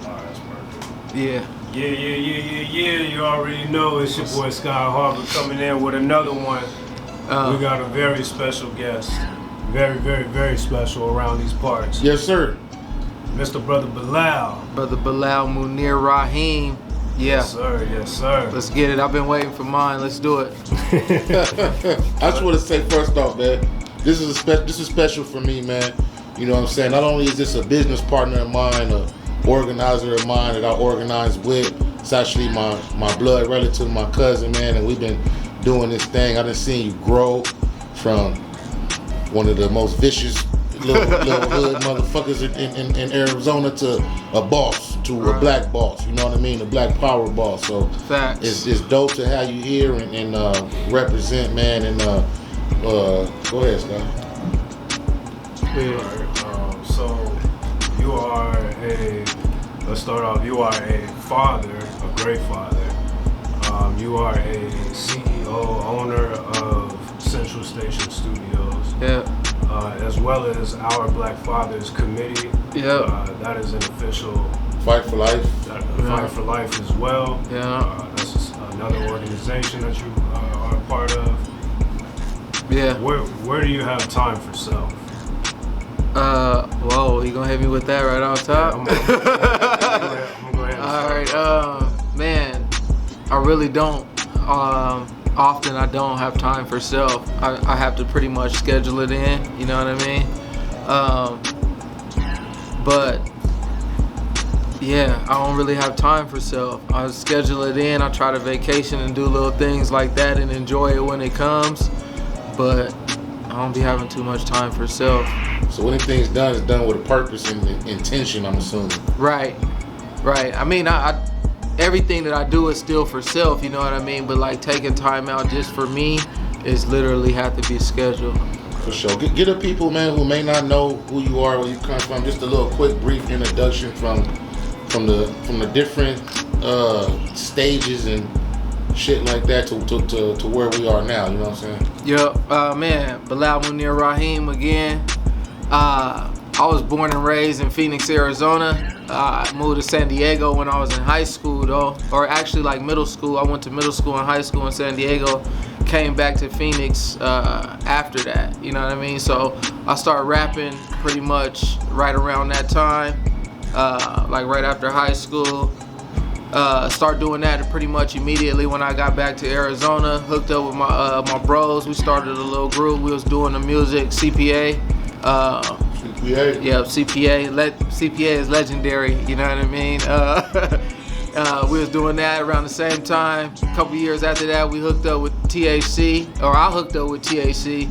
that's perfect. Yeah. Yeah. You already know it's your boy Sky Harbor coming in with another one. We got a very special guest. Very special around these parts. Yes, sir. Mr. Brotha Bilal. Brother Bilal Munir Rahim. Yeah. Yes, sir. Let's get it. I've been waiting for mine. Let's do it. I just want to say first off, man, this is special for me, man. You know what I'm saying? Not only is this a business partner of mine, a organizer of mine that I organize with, it's actually my blood relative, my cousin, man, and we've been doing this thing. I done seen you grow from one of the most vicious little hood motherfuckers in Arizona to a boss, to a black boss, you know what I mean? A black power boss. So facts. It's dope to have you here and represent, man, and go ahead, Scott. Alright, so you are let's start off, you are a father, a great father. You are a CEO, owner of Central Station Studios. Yeah. As well as our Black Fathers Committee. Yeah. That is an official Fight for Life. Fight for Life as well. Yeah. That's another organization that you are a part of. Yeah. Where do you have time for self? Whoa, you gonna hit me with that right on top? I'm gonna go ahead and start. Alright, man, I really don't. Often I don't have time for self. I have to pretty much schedule it in, you know what I mean? But yeah, I don't really have time for self. I schedule it in, I try to vacation and do little things like that and enjoy it when it comes, but I don't be having too much time for self. So anything's done is done with a purpose and intention, I'm assuming. Right. I mean, I everything that I do is still for self, you know what I mean? But like taking time out just for me is literally have to be scheduled. For sure. Get the people, man, who may not know who you are, where you come from. Just a little quick, brief introduction from the different stages and shit like that to where we are now. You know what I'm saying? Yep. Man, Bilal Munir Rahim again. I was born and raised in Phoenix, Arizona. I moved to San Diego when I was in high school, though, or actually like middle school. I went to middle school and high school in San Diego. Came back to Phoenix after that, you know what I mean? So I started rapping pretty much right around that time, like right after high school. Start doing that pretty much immediately when I got back to Arizona. Hooked up with my bros. We started a little group. We was doing the music, CPA. CPA? Yeah, CPA. CPA is legendary, you know what I mean? We was doing that around the same time. A couple years after that, we hooked up with THC, or I hooked up with THC,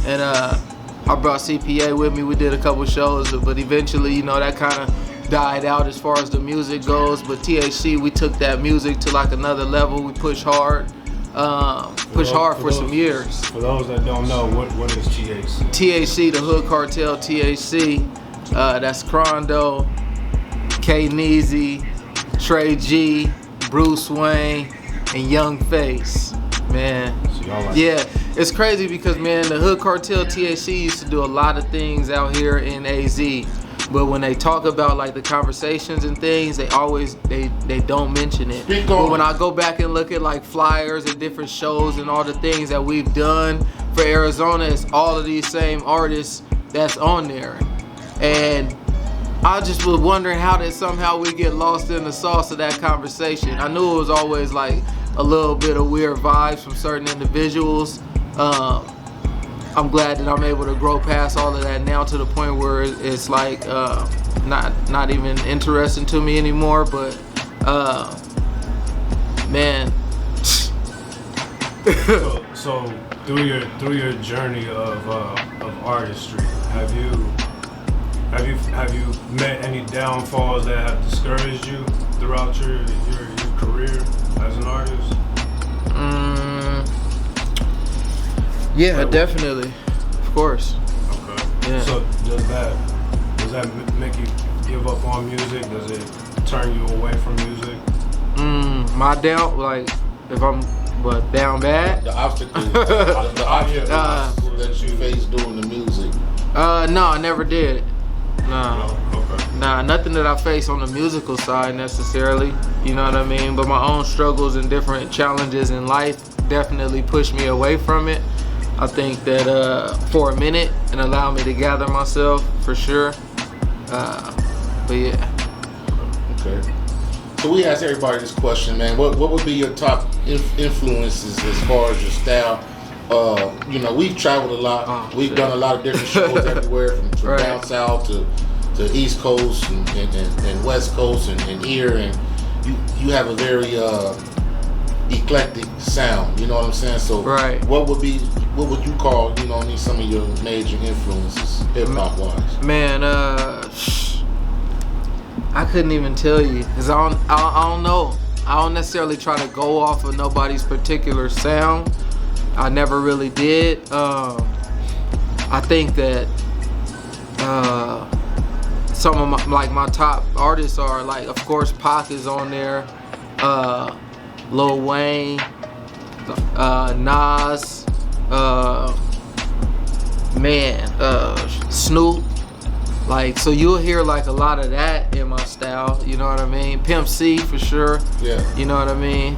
and I brought CPA with me. We did a couple shows, but eventually, you know, that kind of died out as far as the music goes. But THC, we took that music to like another level. We pushed hard. For some years. For those that don't know, what is THC? THC, the Hood Cartel THC. That's Crondo, K-Neezy, Trey G, Bruce Wayne, and Young Face. Man, yeah, it's crazy because, man, the Hood Cartel THC used to do a lot of things out here in AZ. But when they talk about like the conversations and things, they don't mention it. But when I go back and look at like flyers and different shows and all the things that we've done for Arizona, it's all of these same artists that's on there. And I just was wondering how that somehow we get lost in the sauce of that conversation. I knew it was always like a little bit of weird vibes from certain individuals. I'm glad that I'm able to grow past all of that now to the point where it's like not even interesting to me anymore. But man. so through your journey of artistry, have you met any downfalls that have discouraged you throughout your career as an artist? Yeah, definitely. Of course. Okay. Yeah. So does that make you give up on music? Does it turn you away from music? My down, like, if I'm down bad? The obstacle. the obstacle that you face doing the music. No, I never did. No. Okay. Nah, nothing that I face on the musical side necessarily, you know what I mean? But my own struggles and different challenges in life definitely pushed me away from it. I think that for a minute it allowed me to gather myself for sure. But yeah. Okay. So we asked everybody this question, man. What would be your top influences as far as your style? You know, we've traveled a lot. We've done a lot of different shows everywhere, from Right. down south to East Coast and West Coast and here, and you have a very eclectic sound. You know what I'm saying? So Right. what would you call, you know what I mean, some of your major influences, hip hop wise? Man, I couldn't even tell you, cause I don't know. I don't necessarily try to go off of nobody's particular sound. I never really did. I think that some of my top artists are, like, of course, Pac is on there, Lil Wayne, Nas, Snoop. Like, so you'll hear like a lot of that in my style, you know what I mean? Pimp C for sure. Yeah. You know what I mean?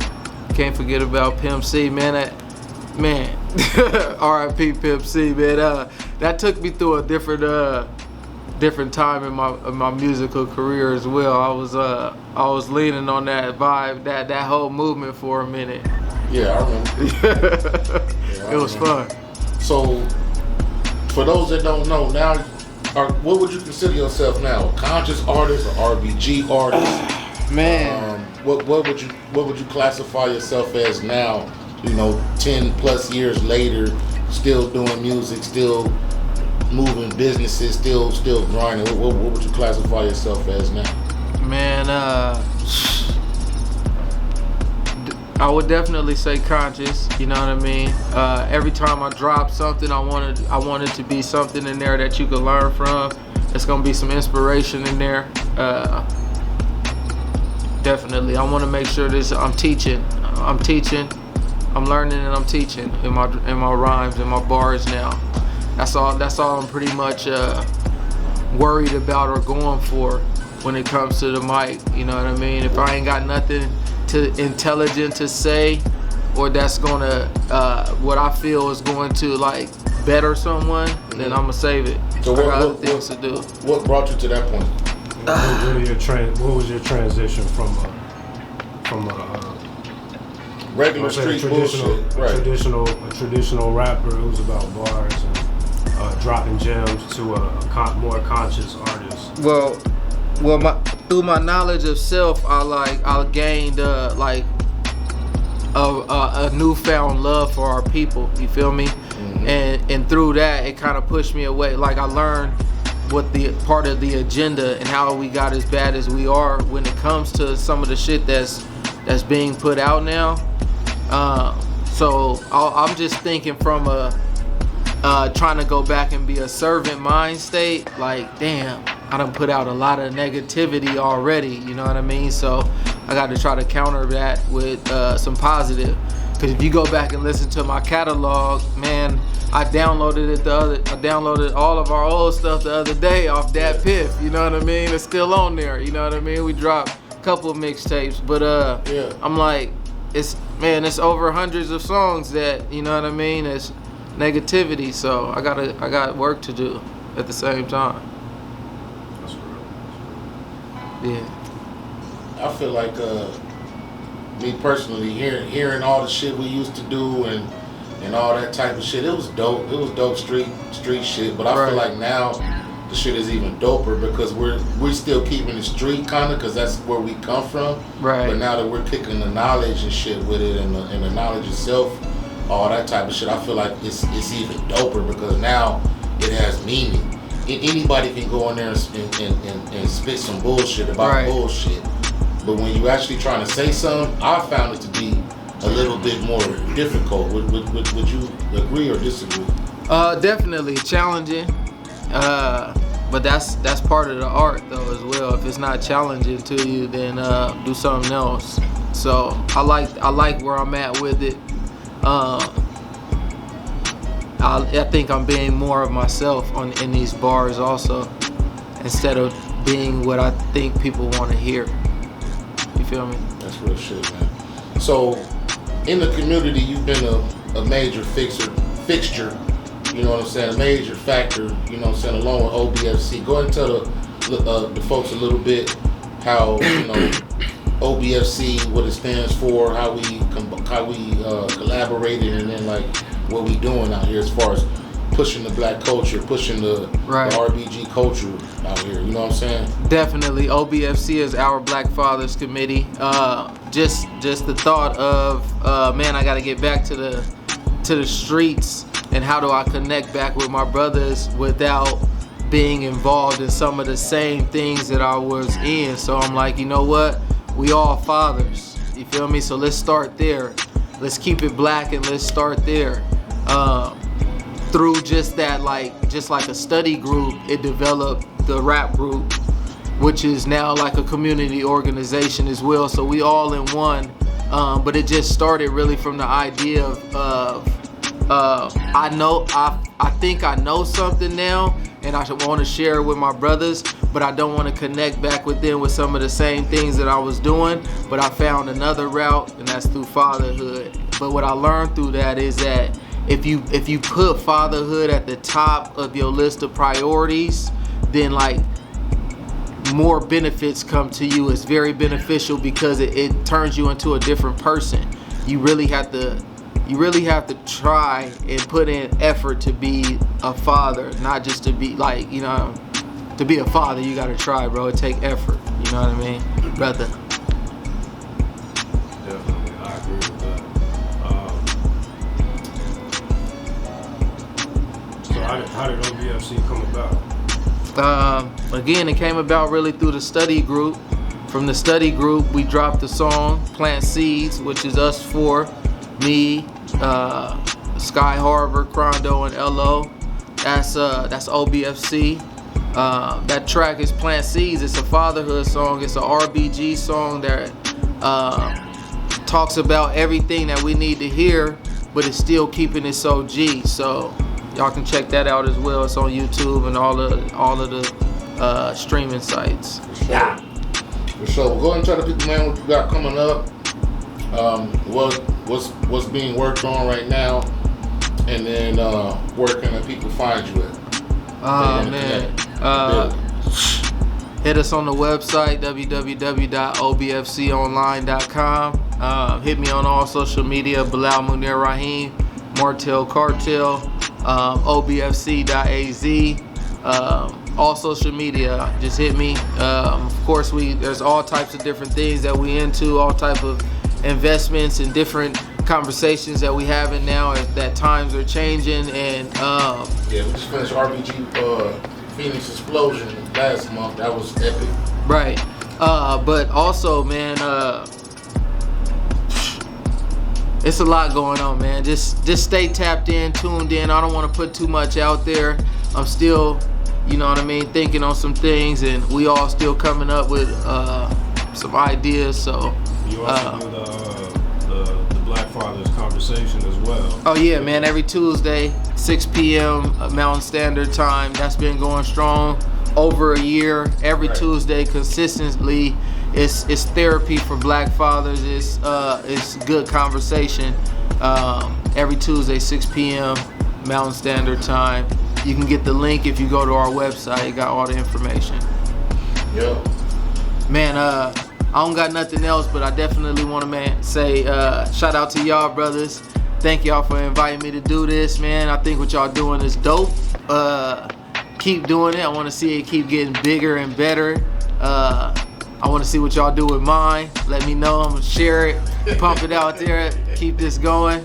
Can't forget about Pimp C, man. R.I.P. Pimp C, man. That took me through a different time in my musical career as well. I was leaning on that vibe, that whole movement for a minute. Yeah, I remember. It was fun. So, for those that don't know, now, what would you consider yourself now? A conscious artist, or RBG artist? Man. What would you classify yourself as now? You know, 10 plus years later, still doing music, still moving businesses, still grinding. What would you classify yourself as now? Man, I would definitely say conscious. You know what I mean? Every time I drop something, I want it to be something in there that you can learn from. It's gonna be some inspiration in there. Definitely, I want to make sure I'm teaching, I'm learning, and I'm teaching in my rhymes and my bars now. That's all I'm pretty much worried about or going for when it comes to the mic. You know what I mean? If I ain't got nothing intelligent to say, or that's gonna what I feel is going to like better someone, then I'm gonna save it. So I got other things to do. What brought you to that point? What was your transition from Regular street bullshit, right? A traditional rapper who's about bars and dropping gems to a more conscious artist? Well, through my knowledge of self, I gained a newfound love for our people. You feel me? Mm-hmm. And through that, it kind of pushed me away. Like, I learned what the part of the agenda and how we got as bad as we are when it comes to some of the shit that's being put out now. So I'm just thinking from trying to go back and be a servant mind state. Like, damn, I done put out a lot of negativity already, you know what I mean? So I got to try to counter that with some positive. Because if you go back and listen to my catalog, man, I downloaded all of our old stuff the other day off Dat Piff, you know what I mean? It's still on there, you know what I mean? We dropped a couple of mixtapes, but I'm like, it's over hundreds of songs that, you know what I mean, it's negativity, so I got work to do at the same time. That's real. Yeah. I feel like me personally, hearing all the shit we used to do and all that type of shit, it was dope. It was dope street shit. But I feel like now the shit is even doper because we're still keeping the street kind of, because that's where we come from. Right. But now that we're kicking the knowledge and shit with it, and the knowledge itself, all that type of shit, I feel like it's even doper because now it has meaning. Anybody can go in there and spit some bullshit about bullshit. But when you actually trying to say something, I found it to be a little bit more difficult. Would you agree or disagree? Definitely challenging. But that's part of the art though as well. If it's not challenging to you, then do something else. So I like where I'm at with it. I think I'm being more of myself in these bars also, instead of being what I think people want to hear. You feel me? That's real shit, man. So, in the community, you've been a major fixture, you know what I'm saying, a major factor, you know what I'm saying, along with OBFC. Go ahead and tell the folks a little bit how, you know, OBFC, what it stands for, how we collaborated, and then like what we doing out here as far as pushing the black culture, pushing the RBG culture out here. You know what I'm saying? Definitely, OBFC is our Black Fathers Committee. Just the thought of man, I got to get back to the streets, and how do I connect back with my brothers without being involved in some of the same things that I was in. So I'm like, you know what? We all fathers. You feel me? So let's start there. Let's keep it black and let's start there. Through just that, like a study group, it developed the rap group, which is now like a community organization as well. So we all in one. But it just started really from the idea of I think I know something now, and I want to share it with my brothers, but I don't want to connect back with them with some of the same things that I was doing. But I found another route, and that's through fatherhood. But what I learned through that is that if you put fatherhood at the top of your list of priorities, then like more benefits come to you. It's very beneficial because it turns you into a different person. You really have to try and put in effort to be a father, not just to be like, you know, to be a father, you gotta try, bro. It take effort, you know what I mean, brother? Definitely, I agree with that. So how did OBFC come about? Again, it came about really through the study group. From the study group, we dropped the song Plant Seeds, which is us four, me, Sky Harbor, Crondo, and LO. That's OBFC. That track is Plant Seeds. It's a fatherhood song. It's a RBG song that talks about everything that we need to hear, but it's still keeping it so G. So y'all can check that out as well. It's on YouTube and all of the streaming sites. Yeah. For sure. We'll go ahead and tell the people, man, what you got coming up. What's being worked on right now, and then where can the people find you at? Hit us on the website www.obfconline.com. Hit me on all social media, Bilal Munir Rahim, Martel Cartel, obfc.az. All social media, just hit me. Of course, there's all types of different things that we into, all type of investments and different conversations that we having now as that times are changing. And we just finished RBG Phoenix Explosion last month. That was epic. Right. But also, man, it's a lot going on, man. Just stay tapped in, tuned in. I don't want to put too much out there. I'm still, you know what I mean, thinking on some things, and we all still coming up with some ideas. So you also do the Black Fathers conversation as well. Oh yeah, man. Every Tuesday, 6 p.m. Mountain Standard Time. That's been going strong over a year. Every Tuesday, consistently. It's therapy for Black fathers. It's good conversation. Every Tuesday, 6 p.m. Mountain Standard Time. You can get the link if you go to our website. You got all the information. Yeah. Man, I don't got nothing else, but I definitely want to say shout out to y'all brothers. Thank y'all for inviting me to do this, man. I think what y'all doing is dope. Keep doing it. I want to see it keep getting bigger and better. I want to see what y'all do with mine. Let me know. I'm gonna share it, pump it out there, keep this going.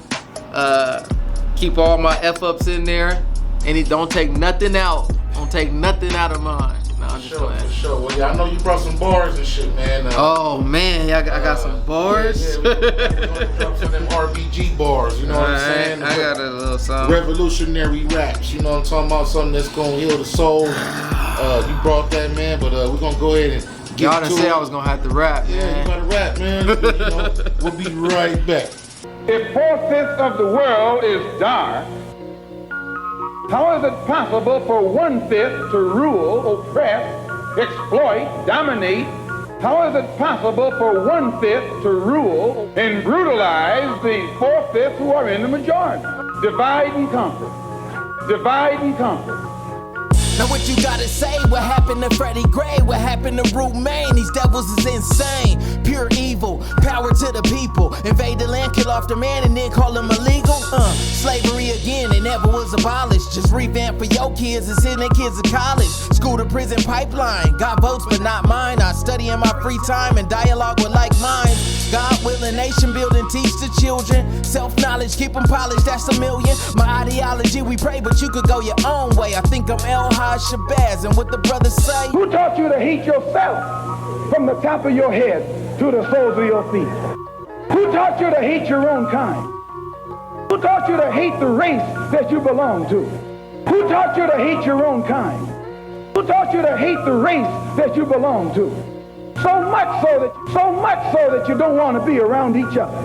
Keep all my F-ups in there. And don't take nothing out. Don't take nothing out of mine. No, I'm just playing. For sure. Well, yeah, I know you brought some bars and shit, man. Oh man, I got some bars. Yeah, we're gonna drop some of them RBG bars. You know what I'm saying? I got a little something. Revolutionary raps. You know what I'm talking about? Something that's gonna heal the soul. You brought that, man. But we're gonna go ahead and get y'all didn't say I was gonna have to rap, man. Yeah, you gotta rap, man. You know, we'll be right back. If 4/5 of the world is dark, how is it possible for 1/5 to rule, oppress, exploit, dominate, how is it possible for 1/5 to rule and brutalize the 4/5 who are in the majority? Divide and conquer. Divide and conquer. Now what you gotta say? What happened to Freddie Gray? What happened to Romaine? These devils is insane. Pure evil, power to the people. Invade the land, kill off the man, and then call him illegal. Slavery again, it never was abolished. Just revamp for your kids and send their kids to college. School to prison pipeline. Got votes, but not mine. I study in my free time and dialogue with like minds. God willing, nation building, teach the children. Self-knowledge, keep them polished, that's a million. My ideology, we pray, but you could go your own way. I think I'm El Haj Shabazz, and what the brothers say. Who taught you to hate yourself from the top of your head to the soles of your feet? Who taught you to hate your own kind? Who taught you to hate the race that you belong to? Who taught you to hate your own kind? Who taught you to hate the race that you belong to? So much so that you don't want to be around each other.